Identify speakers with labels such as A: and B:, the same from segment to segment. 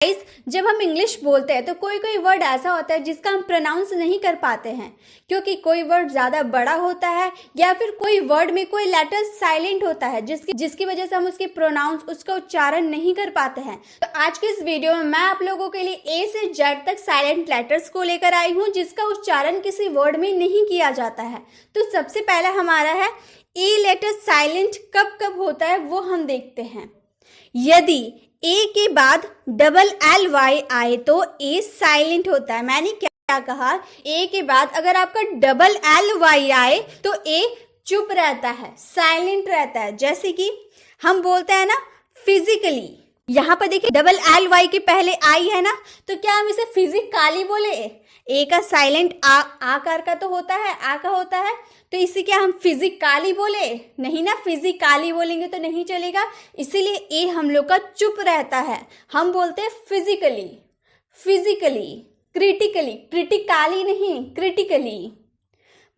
A: Guys, जब हम English बोलते हैं तो कोई कोई वर्ड ऐसा होता है जिसका हम प्रोनाउंस नहीं कर पाते हैं, क्योंकि कोई वर्ड ज़्यादा बड़ा होता है या फिर कोई वर्ड में कोई लेटर साइलेंट होता है जिसकी वजह से हम उसके प्रोनाउंस, उसका उच्चारण नहीं कर पाते हैं। तो आज के इस वीडियो में मैं आप लोगों के लिए ए से जेड तक साइलेंट लेटर्स को लेकर आई हूँ जिसका उच्चारण किसी वर्ड में नहीं किया जाता है। तो सबसे पहला हमारा है ए लेटर साइलेंट कब कब होता है वो हम देखते हैं। यदि ए के बाद डबल एल वाई आए तो ए साइलेंट होता है। मैंने क्या कहा, ए के बाद अगर आपका डबल एल वाई आए तो ए चुप रहता है, साइलेंट रहता है। जैसे कि हम बोलते हैं ना फिजिकली, यहाँ पर देखिए डबल एल वाई के पहले आई है ना, तो क्या हम इसे फिजिकली बोले? ए का साइलेंट आकार का तो होता है, आ का होता है, तो इसे क्या हम फिजिकली बोले? नहीं ना, फिजिकली बोलेंगे तो नहीं चलेगा, इसीलिए ए हम लोग का चुप रहता है। हम बोलते हैं फिजिकली, फिजिकली, क्रिटिकली, क्रिटिकली नहीं, क्रिटिकली,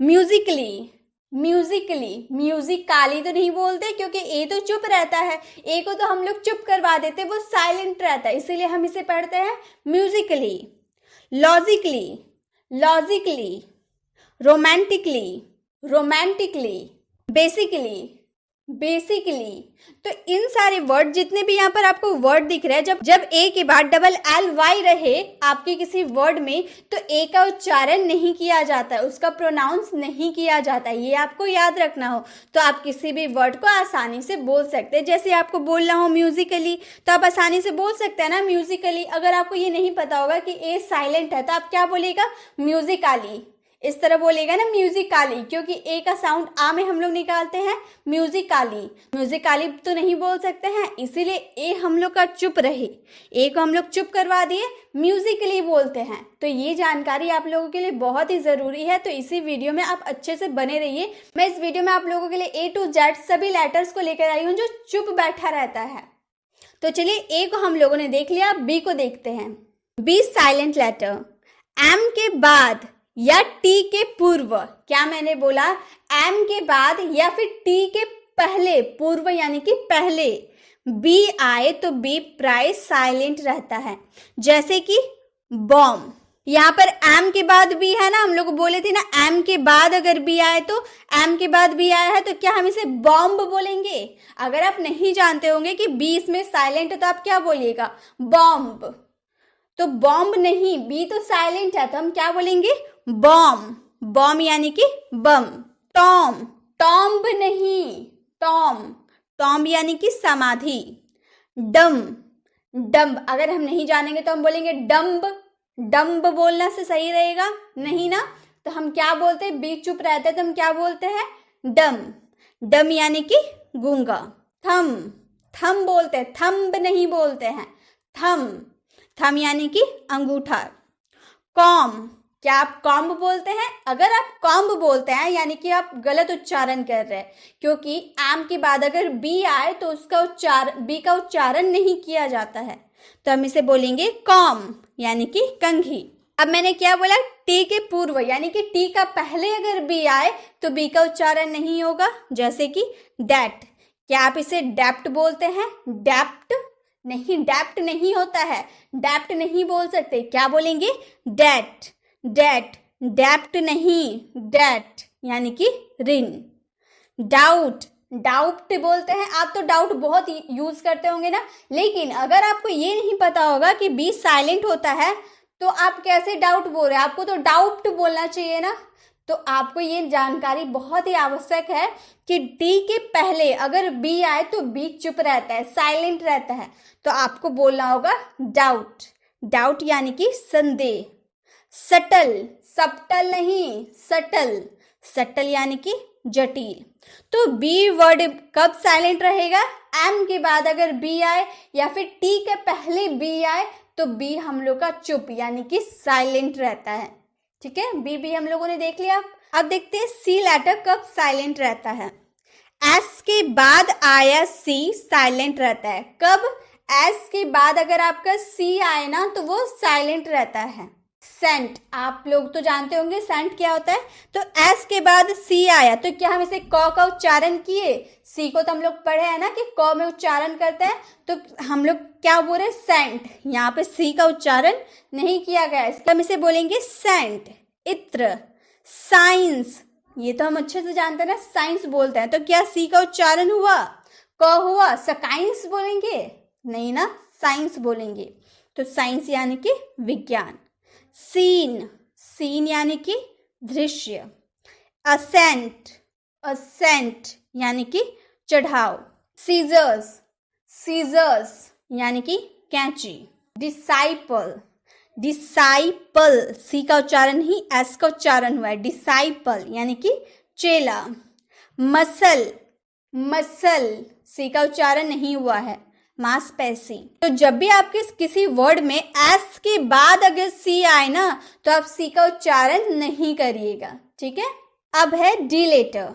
A: म्यूजिकली, म्यूजिकली, म्यूजिकली तो नहीं बोलते क्योंकि ए तो चुप रहता है, ए को तो हम लोग चुप करवा देते, वो साइलेंट रहता है, इसीलिए हम इसे पढ़ते हैं Musically. Logically, logically, romantically, romantically, basically, basically. तो इन सारे वर्ड, जितने भी यहाँ पर आपको वर्ड दिख रहे हैं, जब ए के बाद डबल एल वाई रहे आपके किसी वर्ड में तो ए का उच्चारण नहीं किया जाता है, उसका प्रोनाउंस नहीं किया जाता है। ये आपको याद रखना हो तो आप किसी भी वर्ड को आसानी से बोल सकते हैं। जैसे आपको बोलना हो म्यूजिकली तो आप आसानी से बोल सकते हैं ना म्यूजिकली। अगर आपको ये नहीं पता होगा कि ए साइलेंट है तो आप क्या बोलेगा? म्यूजिकली, इस तरह बोलेगा ना म्यूजिकली, क्योंकि ए का साउंड आ में हम लोग निकालते हैं म्यूजिकली। म्यूजिकली तो नहीं बोल सकते हैं, इसीलिए ए हम लोग का चुप रहे, ए को हम लोग चुप करवा दिए, म्यूजिकली बोलते हैं। तो ये जानकारी आप लोगों के लिए बहुत ही ज़रूरी है, तो इसी वीडियो में आप अच्छे से बने रहिए। मैं इस वीडियो में आप लोगों के लिए ए टू जेड सभी लेटर्स को लेकर आई हूँ जो चुप बैठा रहता है। तो चलिए, ए को हम लोगों ने देख लिया, बी को देखते हैं। बी साइलेंट लेटर, एम के बाद या टी के पूर्व, क्या मैंने बोला? एम के बाद या फिर टी के पहले, पूर्व यानी कि पहले बी आए तो बी प्राय साइलेंट रहता है। जैसे कि बॉम्ब, यहाँ पर एम के बाद बी है ना, हम लोग बोले थे ना एम के बाद अगर बी आए तो, एम के बाद बी आया है तो क्या हम इसे बॉम्ब बोलेंगे? अगर आप नहीं जानते होंगे कि बी इसमें साइलेंट है तो आप क्या बोलिएगा? बॉम्ब। तो बॉम्ब नहीं, बी तो साइलेंट है तो हम क्या बोलेंगे? बॉम्ब। बॉम्ब यानी कि बम। टॉम, टॉम्ब नहीं, टॉम, टॉम्ब यानी कि समाधि। डम, डम्ब, अगर हम नहीं जानेंगे तो हम बोलेंगे डम्ब। डम्ब बोलना से सही रहेगा नहीं ना, तो हम क्या बोलते हैं? बी चुप रहते हैं तो हम क्या बोलते हैं? डम। डम यानी कि गूंगा। थम, थम बोलते हैं, थंब नहीं बोलते हैं, थम। थम यानी कि अंगूठा। कॉम, क्या आप कॉम्ब बोलते हैं? अगर आप कॉम्ब बोलते हैं यानी कि आप गलत उच्चारण कर रहे हैं, क्योंकि एम के बाद अगर बी आए तो उसका उच्चारण, बी का उच्चारण नहीं किया जाता है, तो हम इसे बोलेंगे कॉम यानी कि कंघी। अब मैंने क्या बोला? टी के पूर्व यानी कि टी का पहले अगर बी आए तो बी का उच्चारण नहीं होगा। जैसे कि डैट, क्या आप इसे डैप्ट बोलते हैं? डैप्ट नहीं, डैप्ट नहीं होता है, डैप्ट नहीं बोल सकते, क्या बोलेंगे? डैट, डैट, डैप्ट नहीं, डैट यानी कि रिन। डाउट, डाउट बोलते हैं, आप तो डाउट बहुत यूज करते होंगे ना, लेकिन अगर आपको ये नहीं पता होगा कि बी साइलेंट होता है तो आप कैसे डाउट बोल रहे हैं? आपको तो डाउट बोलना चाहिए ना। तो आपको ये जानकारी बहुत ही आवश्यक है कि डी के पहले अगर बी आए तो बी चुप रहता है, साइलेंट रहता है, तो आपको बोलना होगा डाउट। डाउट यानी कि संदेह। सटल, सप्टल नहीं, सटल, सटल यानी कि जटिल। तो बी वर्ड कब साइलेंट रहेगा? एम के बाद अगर बी आए या फिर टी के पहले बी आए तो बी हम लोग का चुप यानी कि साइलेंट रहता है। ठीक है, बी हम लोगों ने देख लिया। अब देखते हैं सी लेटर कब साइलेंट रहता है। एस के बाद आया सी साइलेंट रहता है। कब? एस के बाद अगर आपका सी आए ना तो वो साइलेंट रहता है। सेंट, आप लोग तो जानते होंगे सेंट क्या होता है। तो एस के बाद सी आया, तो क्या हम इसे क का उच्चारण किए? सी को तो हम लोग पढ़े हैं ना कि क में उच्चारण करते हैं, तो हम लोग क्या बोल रहे? सेंट। यहाँ पे सी का उच्चारण नहीं किया गया, इसका हम इसे बोलेंगे सेंट। इत्र, साइंस, ये तो हम अच्छे से जानते हैं ना, साइंस बोलते हैं, तो क्या सी का उच्चारण हुआ? क हुआ, साइंस बोलेंगे? नहीं ना, साइंस बोलेंगे। तो साइंस यानी कि विज्ञान। सीन, सीन यानी कि दृश्य। असेंट, असेंट यानी कि चढ़ाव। सीजर्स, सीजर्स यानी कि कैंची। डिसाइपल, डिसाइपल, सी का उच्चारण नहीं एस का उच्चारण हुआ है। डिसाइपल यानी कि चेला। मसल, मसल, सी का उच्चारण नहीं हुआ है, मांसपेशी। तो जब भी आपके किसी वर्ड में एस के बाद अगर सी आए ना, तो आप सी का उच्चारण नहीं करिएगा, ठीक है। अब है डी लेटर।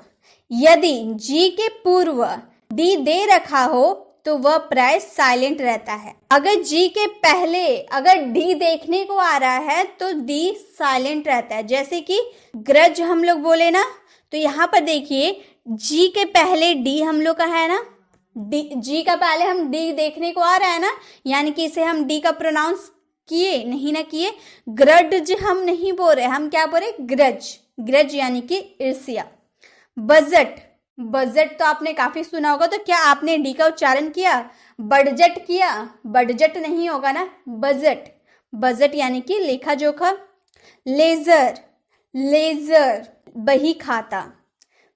A: यदि जी के पूर्व डी दे रखा हो तो वह प्राय साइलेंट रहता है। अगर जी के पहले अगर डी देखने को आ रहा है तो डी साइलेंट रहता है। जैसे कि ग्रज हम लोग बोले ना, तो यहाँ पर देखिए जी के पहले डी हम लोग का है ना, जी का पहले हम डी देखने को आ रहा है ना, यानी कि इसे हम डी का प्रोनाउंस किए नहीं ना किए। ग्रज हम नहीं बोल रहे, हम क्या बोल रहे? ग्रज, ग्रज यानी कि ईर्ष्या। बजट, बजट तो आपने काफी सुना होगा, तो क्या आपने डी का उच्चारण किया? बडजट किया? बडजट नहीं होगा ना, बजट, बजट यानी कि लेखा जोखा। लेजर, लेजर बही खाता।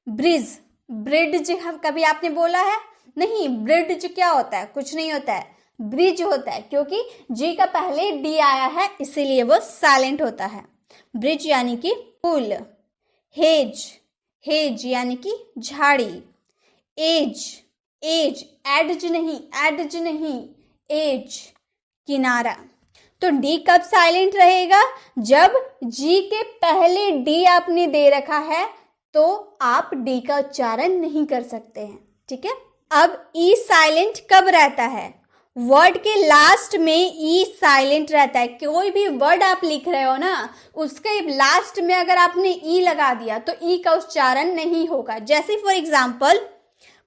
A: ब्रिज, ब्रिज हम कभी आपने बोला है? नहीं, ब्रिज क्या होता है? कुछ नहीं होता है, ब्रिज होता है, क्योंकि जी का पहले डी आया है इसीलिए वो साइलेंट होता है। ब्रिज यानी कि पुल। हेज, हेज यानी कि झाड़ी। एज, एज, एडज नहीं, एडज नहीं, एज किनारा। तो डी कब साइलेंट रहेगा? जब जी के पहले डी आपने दे रखा है तो आप डी का उच्चारण नहीं कर सकते हैं, ठीक है। अब ई साइलेंट कब रहता है? वर्ड के लास्ट में ई साइलेंट रहता है। कोई भी वर्ड आप लिख रहे हो ना, उसके लास्ट में अगर आपने ई लगा दिया तो ई का उच्चारण नहीं होगा। जैसे फॉर एग्जाम्पल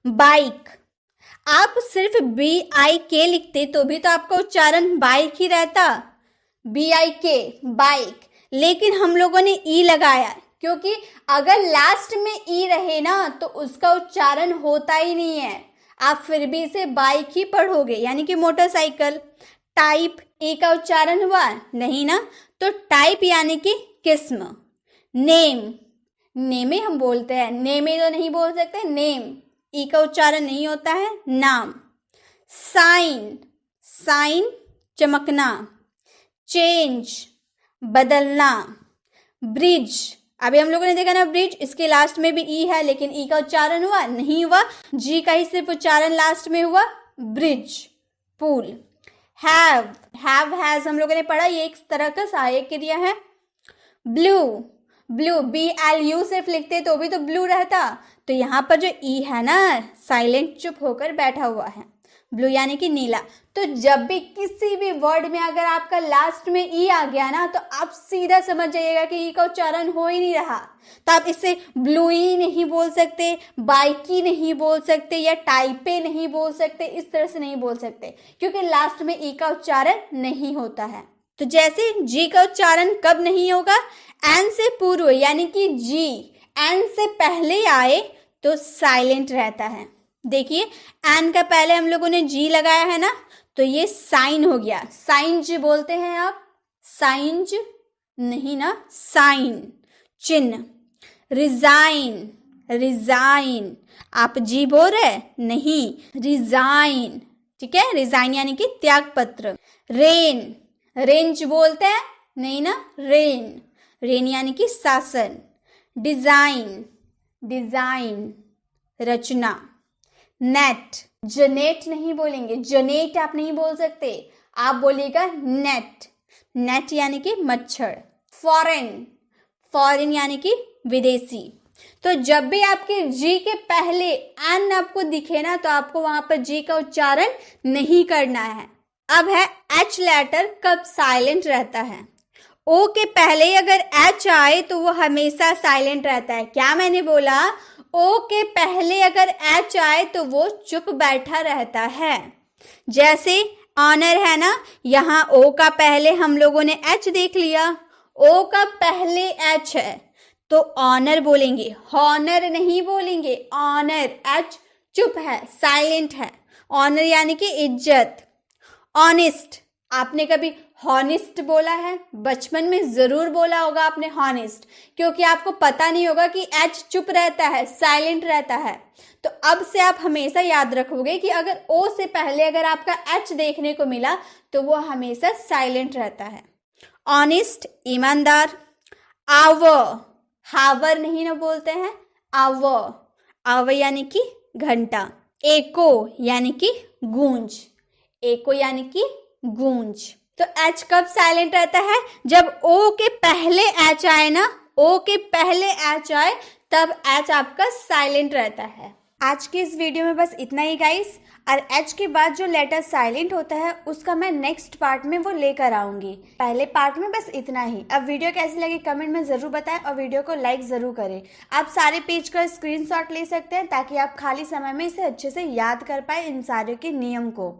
A: बाइक, आप सिर्फ BIK लिखते तो भी तो आपका उच्चारण बाइक ही रहता, BIK बाइक, लेकिन हम लोगों ने ई लगाया, क्योंकि अगर लास्ट में ई रहे ना तो उसका उच्चारण होता ही नहीं है, आप फिर भी इसे बाइक ही पढ़ोगे, यानी कि मोटरसाइकिल। टाइप, ए का उच्चारण हुआ नहीं ना, तो टाइप यानी कि किस्म। नेम, नेमे हम बोलते हैं, नेमे तो नहीं बोल सकते, नेम, ई का उच्चारण नहीं होता है, नाम। साइन, साइन चमकना। चेंज बदलना। ब्रिज, अभी हम लोगों ने देखा ना ब्रिज, इसके लास्ट में भी ई है लेकिन ई का उच्चारण हुआ नहीं हुआ, जी का ही सिर्फ उच्चारण लास्ट में हुआ, ब्रिज। पुल। हैव, हैव हैज हम लोगों ने पढ़ा, ये एक तरह का सहायक क्रिया है। ब्लू, ब्लू BLU सिर्फ लिखते तो भी तो ब्लू रहता, तो यहाँ पर जो ई है ना साइलेंट चुप होकर बैठा हुआ है, ब्लू यानी कि नीला। तो जब भी किसी भी वर्ड में अगर आपका लास्ट में ई आ गया ना, तो आप सीधा समझ जाइएगा कि ई का उच्चारण हो ही नहीं रहा, तो आप इसे ब्लू ही नहीं बोल सकते, बाइकी नहीं बोल सकते, या टाइपे नहीं बोल सकते, इस तरह से नहीं बोल सकते, क्योंकि लास्ट में ई का उच्चारण नहीं होता है। तो जैसे जी का उच्चारण कब नहीं होगा? एन से पूर्व, यानी कि जी एन से पहले आए तो साइलेंट रहता है। देखिए एन का पहले हम लोगों ने जी लगाया है ना, तो ये साइन हो गया। साइंज बोलते हैं आप, साइंज नहीं ना, साइन चिन्ह। रिजाइन, रिजाइन आप जी बोल रहे नहीं, रिजाइन, ठीक है, रिजाइन यानी कि त्याग पत्र। रेन, रेंज बोलते हैं नहीं ना, रेन, रेन यानी कि शासन। डिजाइन, डिजाइन रचना। नेट, जनेट नहीं बोलेंगे, जनेट आप नहीं बोल सकते, आप बोलिएगा नेट, नेट यानी कि मच्छर। फॉरेन, फॉरेन यानी कि विदेशी। तो जब भी आपके जी के पहले एन आपको दिखे ना, तो आपको वहां पर जी का उच्चारण नहीं करना है। अब है एच लेटर कब साइलेंट रहता है? ओ के पहले अगर एच आए तो वो हमेशा साइलेंट रहता है। क्या मैंने बोला? ओ के पहले अगर एच आए तो वो चुप बैठा रहता है। जैसे ऑनर है ना, यहाँ ओ का पहले हम लोगों ने एच देख लिया, ओ का पहले एच है तो ऑनर बोलेंगे, हॉनर नहीं बोलेंगे। ऑनर, एच चुप है, साइलेंट है। ऑनर यानी कि इज्जत। ऑनेस्ट, आपने कभी हॉनेस्ट बोला है? बचपन में जरूर बोला होगा आपने हॉनेस्ट, क्योंकि आपको पता नहीं होगा कि एच चुप रहता है, साइलेंट रहता है। तो अब से आप हमेशा याद रखोगे कि अगर ओ से पहले अगर आपका एच देखने को मिला तो वो हमेशा साइलेंट रहता है। ऑनेस्ट, ईमानदार। आवर, हावर नहीं ना बोलते हैं, आवर। आवर यानी कि घंटा। एको यानी कि गूंज। एको यानी कि गूंज। तो एच कब साइलेंट रहता है? जब ओ के पहले एच आए ना, ओ के पहले एच आए तब एच आपका साइलेंट रहता है। आज के इस वीडियो में बस इतना ही गाइस, और एच के बाद जो लेटर साइलेंट होता है उसका मैं नेक्स्ट पार्ट में वो लेकर आऊंगी। पहले पार्ट में बस इतना ही। अब वीडियो कैसी लगी कमेंट में ज़रूर बताएं और वीडियो को लाइक ज़रूर करें। आप सारे पेज का स्क्रीनशॉट ले सकते हैं ताकि आप खाली समय में इसे अच्छे से याद कर पाए इन सारे के नियम को।